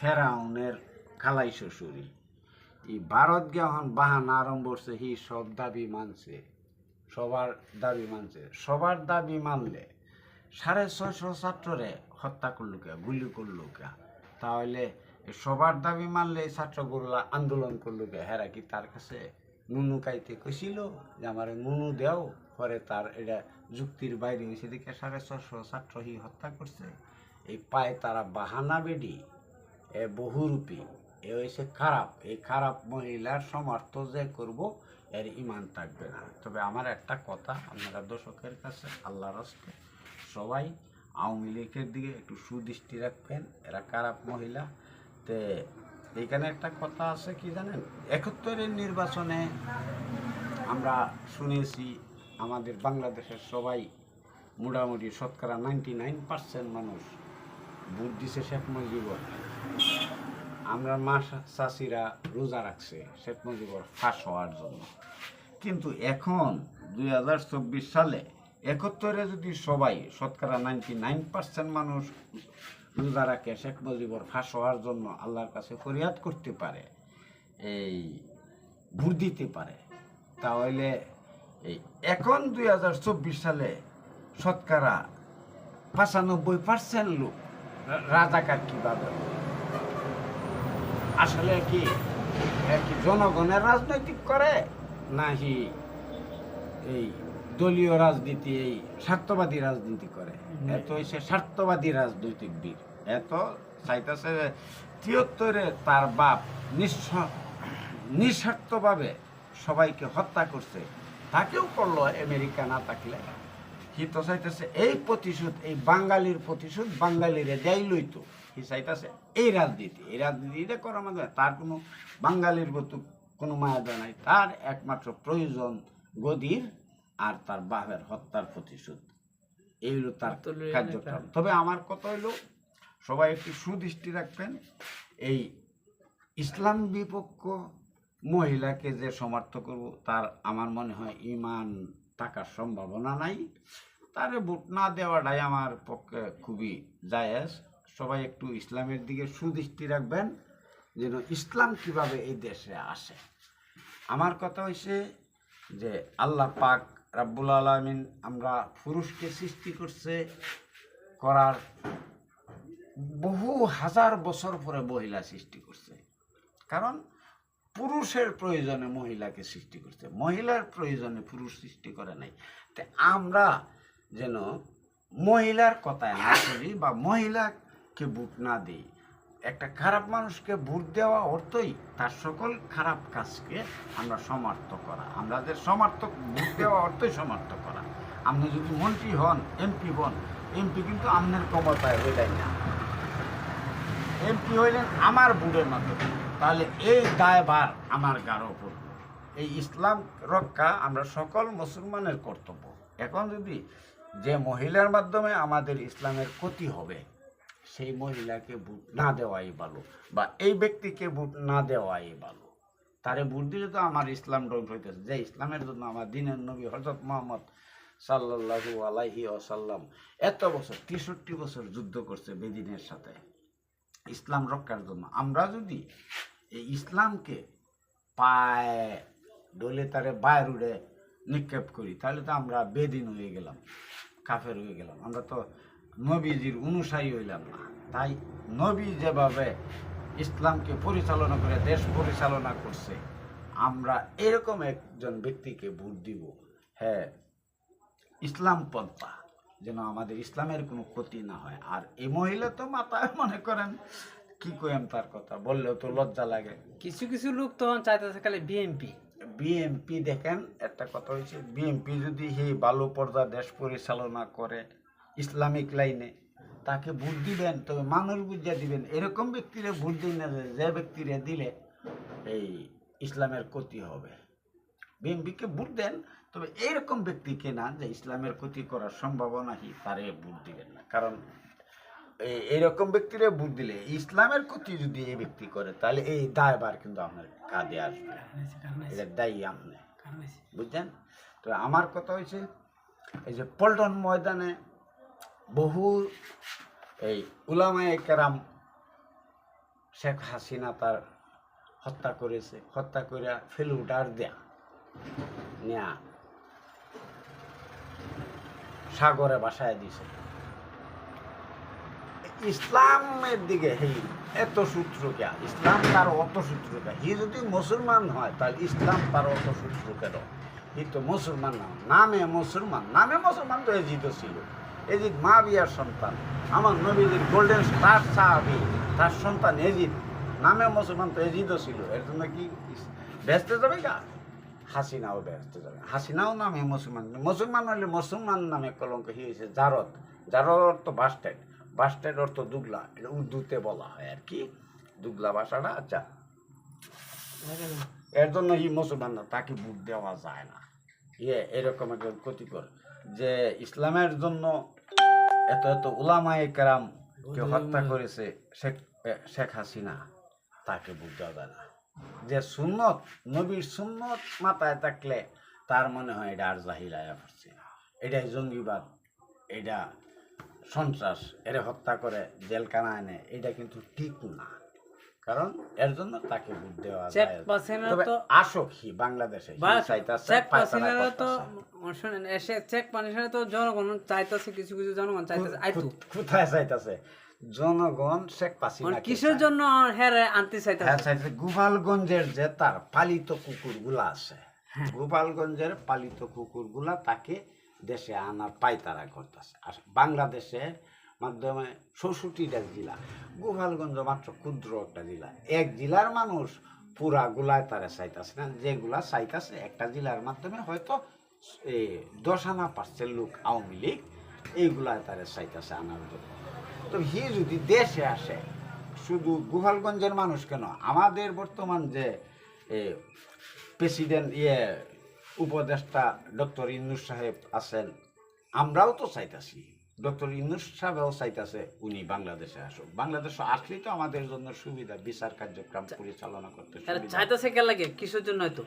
ফেরাউনের খালাই শ্বশুরি এই ভারত যখন বাহানা আরম্ভ করছে হি সব দাবি মানছে, সবার দাবি মানলে 650 ছাত্ররে হত্যা করলো কে, গুলি করলো কে? তাহলে সবার দাবি মানলে এই ছাত্রগুলা আন্দোলন করলো কে? হেরা কি তার কাছে নুনু কাইতে কইছিল যে আমার নুনু দেও? পরে তার এটা যুক্তির বাইরে হয়েছে দেখে 650 ছাত্র হি হত্যা করছে। এই পায় তারা বাহানা বেডি এ বহুরূপী, এ হয়েছে খারাপ। এই খারাপ মহিলার সমর্থ যে করব এর ইমান থাকবে না। তবে আমার একটা কথা আপনারা দর্শকের কাছে আল্লাহর রাস্তে সবাই আওয়ামী লীগের দিকে একটু সুদৃষ্টি রাখবেন, এরা খারাপ মহিলা। তে এইখানে একটা কথা আছে কি জানেন, 71-এর নির্বাচনে আমরা শুনেছি আমাদের বাংলাদেশের সবাই মোটামুটি শতকরা 99% মানুষ ভোট দিছে শেখ মুজিবর। আমরা মা চাষিরা রোজা রাখছে শেখ মুজিবর ফাঁস হওয়ার জন্য। কিন্তু এখন 2024 সালে 71-এ যদি সবাই শতকরা 99% মানুষ রোজা রাখে শেখ মুজিবর ফাঁস হওয়ার জন্য, আল্লাহর কাছে ফরিয়াদ করতে পারে, এই ভোট দিতে পারে, তাহলে এই এখন 2024 সালে শতকরা 95% লোক রাজাকার কিভাবে? আসলে কি জনগণের রাজনৈতিক করে নাকি এই দলীয় রাজনীতি, এই স্বার্থবাদী রাজনীতি করে? এত হয়েছে স্বার্থবাদী রাজনৈতিক বীর। এত চাইতেছে 73-এ তার বাপ নিঃস্বার্থভাবে সবাইকে হত্যা করছে, তাকেও করলো আমেরিকা না থাকলে। হি তো চাইতেছে এই প্রতিশোধ, এই বাঙালির প্রতিশোধ বাঙালিরে দেয় লইতো। হি চাইতেছে এই রাজনীতিটা করার মাধ্যমে তার কোনো বাঙালির প্রতি কোনো মায়া দেয় নাই। তার একমাত্র প্রয়োজন গদির আর তার বাপের হত্যার প্রতিশোধ, এই হলো তার কার্যক্রম। তবে আমার কথা হইলো সবাই একটু সুদৃষ্টি রাখবেন, এই ইসলাম বিপক্ষ মহিলাকে যে সমর্থন করব তার আমার মনে হয় ইমান থাকার সম্ভাবনা নাই। তারে ভোট না দেওয়াটাই আমার পক্ষে খুবই জায়েজ। সবাই একটু ইসলামের দিকে সুদৃষ্টি রাখবেন যেন ইসলাম কিভাবে এই দেশে আসে। আমার কথা হয়েছে যে আল্লাহ পাক রাব্বুল আলামিন আমরা পুরুষকে সৃষ্টি করার বহু হাজার বছর পরে মহিলা সৃষ্টি করছে। কারণ পুরুষের প্রয়োজনে মহিলাকে সৃষ্টি করছে, মহিলার প্রয়োজনে পুরুষ সৃষ্টি করে নাই। তে আমরা যেন মহিলার কথায় না চলি বা মহিলাকে ভোট না দিই। একটা খারাপ মানুষকে ভোট দেওয়া অর্থই তার সকল খারাপ কাজকে আমরা সমর্থন করা। আমাদের সমর্থক ভোট দেওয়া অর্থই সমর্থন করা। আপনি যদি মন্ত্রী হন, এমপি হন, এমপি কিন্তু আপনার ক্ষমতায় হইলেন না, এমপি হইলেন আমার ভোটের মাধ্যমে, তাহলে এই দায়ভার আমার গাঢ় পড়ব। এই ইসলাম রক্ষা আমরা সকল মুসলমানের কর্তব্য। এখন যদি যে মহিলার মাধ্যমে আমাদের ইসলামের ক্ষতি হবে সেই মহিলাকে ভোট না দেওয়াই ভালো, বা এই ব্যক্তিকে ভোট না দেওয়াই ভালো। তারে ভোট দিলে তো আমার ইসলাম ধ্বংস হইতেছে। যে ইসলামের জন্য আমার দিনের নবী হযরত মুহাম্মদ সাল্লাল্লাহু আলাইহি ওয়াসাল্লাম এত বছর 63 বছর যুদ্ধ করছে বেদিনের সাথে ইসলাম রক্ষার জন্য। আমরা যদি এই ইসলামকে পায়ে ডলে তারে বায়ের উড়ে নিক্ষেপ করি তাহলে তো আমরা বেদিন হয়ে গেলাম, কাফের হয়ে গেলাম। আমরা তো নবীজির অনুসারী হইলাম না। তাই নবী যেভাবে ইসলামকে পরিচালনা করে দেশ পরিচালনা করছে, আমরা এরকম একজন ব্যক্তিকে ভোট দিব, হ্যাঁ, ইসলাম পন্থা, যেন আমাদের ইসলামের কোনো ক্ষতি না হয়। আর এই মহিলা তো মাথায় মনে করেন কি কইম, তার কথা বললেও তো লজ্জা লাগে। কিছু কিছু লোক তখন চাইতেছে খালি বিএমপি দেখেন, একটা কথা হয়েছে, বিএমপি যদি সেই ভালো পর্দা দেশ পরিচালনা করে ইসলামিক লাইনে, তাকে ভোট দিবেন, তবে মানুষ বুঝিয়ে দিবেন। এরকম ব্যক্তিরে ভোট দিন না যে ব্যক্তিরে দিলে এই ইসলামের ক্ষতি হবে। বিএমপিকে ভোট দেন, তবে এইরকম ব্যক্তিকে না যে ইসলামের ক্ষতি করার সম্ভাবনাই, তারে ভোট দিবেন না। কারণ এইরকম ব্যক্তিরে ভোট দিলে ইসলামের ক্ষতি যদি এই ব্যক্তি করে তাহলে এই দায়ভার কিন্তু আপনার কাঁধে আসবে, এটা দায়ী আপনি, বুঝছেন? তো আমার কথা হয়েছে এই যে পল্টন ময়দানে বহু এই উলামায়ে কেরাম শেখ হাসিনা তার হত্যা করেছে, হত্যা করে ফেলুটার দেয়া নেয়া সাগরে বাসায় দিছে। ইসলামের দিকে হি এত সূত্র কে, ইসলাম তার অত সূত্র কে, হি যদি মুসলমান হয় তাহলে ইসলাম তার অত সূত্র কেন? হি তো মুসলমান না, নামে মুসলমান, নামে মুসলমান তো এজিদ ছিল। এজিদ মা বিয়ার সন্তান, আমার নবীজির গোল্ডেন স্টার সাহাবি, তার সন্তান এজিদ, নামে মুসলমান তো এজিদও ছিল। এর জন্য কি ব্যস্ত যাবে গা? হাসিনাও ব্যস্ত যাবে। হাসিনাও নামে মুসলমান, মুসলমান হলে মুসলমান নামে কলঙ্ক হয়েছে জারদ। জারদ অর্থ বাস স্ট্যান্ড, বাস স্ট্যান্ড অর্থ দুগলা, এটা উর্দুতে বলা হয় আর কি, দুগলা ভাষাটা। আচ্ছা, এর জন্য ই মুসলমান না, তাকে ভোট দেওয়া যায় না। এরকম একজন ক্ষতিকর যে ইসলামের জন্য এত এত উলামায়ে কেরাম কে হত্যা করেছে শেখ হাসিনা, তাকে ভোট দেওয়া যায় না। যে সুন্নত, নবীর সুন্নত মাথায় থাকলে তার মনে হয় এটা আর জাহিল আয়া পড়ছে, এটাই জঙ্গিবাদ, এটা সন্ত্রাস, এরা হত্যা করে জেলখানা আনে, এটা কিন্তু ঠিক না। কারণ এর জন্য তাকে ভোট দেওয়া যায়। তবে আসক হি বাংলাদেশে জনগণ চাইতেছে, কিছু কিছু জনগণ চাইতেছে কোথায় চাইতেছে? জনগণ শেখ হাসিনা কিসের জন্য আনতে চাইতেছে? গোপালগঞ্জের যে তার পালিত কুকুর গুলা আছে, গোপালগঞ্জের পালিত কুকুর গুলা তাকে দেশে আনার পায়তারা করতেছে। আর বাংলাদেশের মাধ্যমে 64টা জেলা, গোপালগঞ্জ মাত্র ক্ষুদ্র একটা জেলা, এক জেলার মানুষ পুরা গুলায় তারা চাইতেছে না। যেগুলা চাইতেছে একটা জেলার মাধ্যমে হয়তো 10 আনা পার্সেন্ট লোক আওয়ামী লীগ, এইগুলায় তারা চাইতেছে আনার জন্য। তো হি যদি দেশে আসে, শুধু গোপালগঞ্জের মানুষ কেন, আমাদের বর্তমান যে প্রেসিডেন্ট উপদেষ্টা ডক্টর ইউনূস সাহেব আছেন, আমরাও তো চাইতাছি, ডক্টর ইউনূস সাহেবও চাইতেছে উনি বাংলাদেশে আসুক। বাংলাদেশে আসলেই তো আমাদের জন্য সুবিধা, বিচার কার্যক্রম পরিচালনা করতে চাইতেছে। কে লাগে কিসের জন্য? হয়তো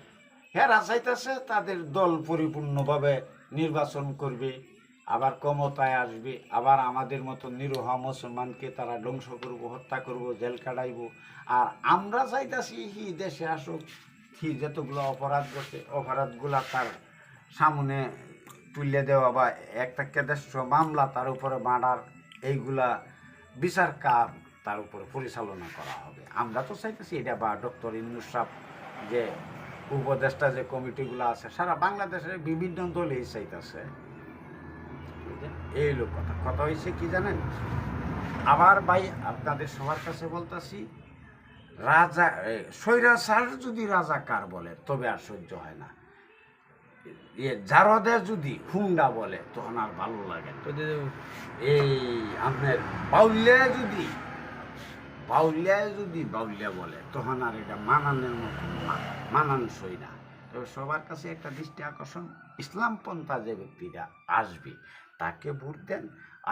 হ্যাঁ চাইতেছে তাদের দল পরিপূর্ণভাবে নির্বাচন করবে, আবার ক্ষমতায় আসবে, আবার আমাদের মতো নিরীহ মুসলমানকে তারা ধ্বংস করব, হত্যা করব, জেল কাটাইব। আর আমরা চাইতেছি হি দেশে আসুক, হি যতগুলো অপরাধ করছে অপরাধগুলা তার সামনে তুলে দেওয়া, বা একটা কেদেশ্য মামলা তার উপরে মার্ডার, এইগুলা বিচার কাজ তার উপরে পরিচালনা করা হবে। আমরা তো চাইতেছি এটা। বা ডক্টর ইউনূস সাহেব যে উপদেষ্টা যে কমিটিগুলো আছে সারা বাংলাদেশের বিভিন্ন দলই চাইতেছে। এই লোক কথা হয়েছে কি জানেন? আবার ভাই আপনাদের সবার কাছে বলতেছি, রাজা স্বৈরাচার যদি রাজাকার বলে তবে আর সহ্য হয় না, জারদে যদি হুন্ডা বলে তখন আর ভালো লাগে না। এই আপনার বাউলিয়া বলে তখন আর এটা মানানোর মতো না, মানানসই না। তবে সবার কাছে একটা দৃষ্টি আকর্ষণ, ইসলাম পন্থা যে ব্যক্তিরা আসবে তাকে ভোট দেন।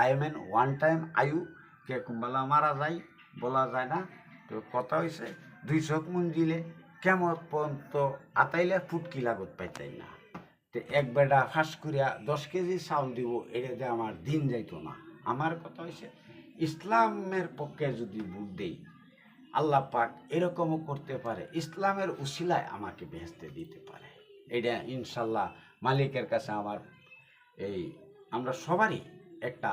আইএমএন ওয়ান টাইম আয়ু, কে কুম্বালা মারা যায় বলা যায় না। তো কথা হয়েছে 200 মঞ্জিলে কেমন পর্যন্ত আতাইলে ফুটকি লাগত পাইতাই না। তো এক বেটা ফাঁস করিয়া 10 কেজি চাউল দিব, এটাতে আমার দিন যাইতো না। আমার কথা হয়েছে ইসলামের পক্ষে যদি ভোট দেই, আল্লাহ পাক এরকমও করতে পারে, ইসলামের উসিলায় আমাকে বেহেশতে দিতে পারে। এটা ইনশাল্লাহ মালিকের কাছে আমার আমরা সবারই একটা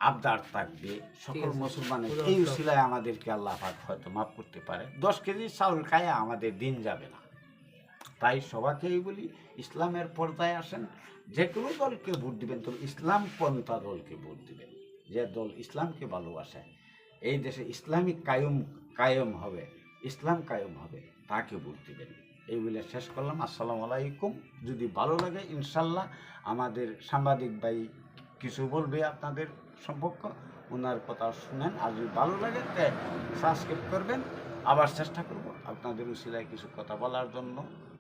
আবদার থাকবে, সকল মুসলমানের এই উসিলায় আমাদেরকে আল্লাহ পাক হয়তো মাফ করতে পারে। 10 কেজি চাউল খায়া আমাদের দিন যাবে না। তাই সবাইকেই বলি, ইসলামের পর্দায় আসেন, যে কোনো দলকে ভোট দিবেন তবে ইসলাম পন্থা দলকে ভোট দিবেন, যে দল ইসলামকে ভালোবাসে, এই দেশে ইসলামিক কায়েম হবে, ইসলাম কায়েম হবে, তাকে ভোট দিবেন। এই বলে শেষ করলাম। আসসালামু আলাইকুম। যদি ভালো লাগে ইনশাল্লাহ আমাদের সাংবাদিক ভাই কিছু বলবে আপনাদের সম্পর্ক, ওনার কথা শুনেন। আর যদি ভালো লাগে সাবস্ক্রাইব করবেন। আবার চেষ্টা করব আপনাদের উসিলায় কিছু কথা বলার জন্য।